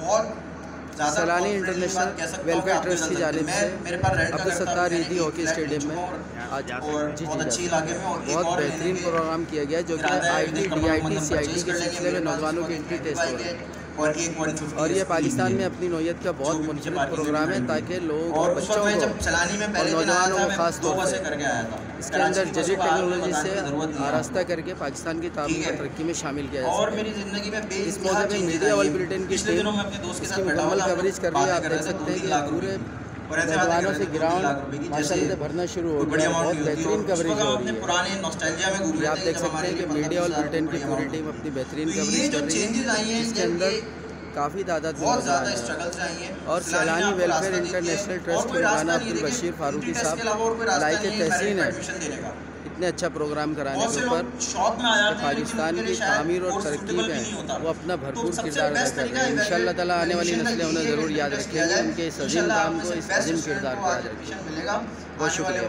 बहुत सैलानी international welfare trust की जानिब से अब्दुल सत्तार ईदी हॉकी स्टेडियम में आज बहुत बेहतरीन प्रोग्राम किया गया जो कि IT, DIT, CIT के सिलसिले में नौजवानों के एंट्री टेस्ट हो रहे हैं। और ये पाकिस्तान में अपनी नौयत का बहुत मुनफरिद प्रोग्राम है ताकि लोग और बच्चों को और नौजवानों को ख़ास तौर से इसके अंदर जदीद टेक्नोलॉजी से आरास्ता करके पाकिस्तान की तारीख और तरक्की में शामिल किया जा सकता है। इस मौके पर मीडिया वर्ल्ड बुलेटिन की टीम इसकी मुकम्मल कवरेज कर रही है। आप देख सकते हैं कि पूरे नौजवानों से ग्राउंड माशाल्लाह से भरना शुरू हो गया, बहुत बेहतरीन कवरेज हो रही है। आप देख सकते हैं कि मीडिया और बुलेटिन की पूरी टीम अपनी बेहतरीन कवरेज कर रही है, जिसके अंदर काफ़ी तादाद में नौजवान और सैलानी वेलफेयर इंटरनेशनल ट्रस्ट के मौलाना अब्दुल बशीर फारूकी साहब लायक तहसीन है इतने अच्छा प्रोग्राम कराने के ऊपर पाकिस्तान की तामीर और तरक्की में वो अपना भरपूर किरदार अदा कर रहे हैं। इंशाअल्लाह ताला आने वाली नस्लें उन्हें ज़रूर याद रखेंगे, उनके इस अजीम काम को, इस अजीम किरदार को याद रखेंगे। बहुत शुक्रिया।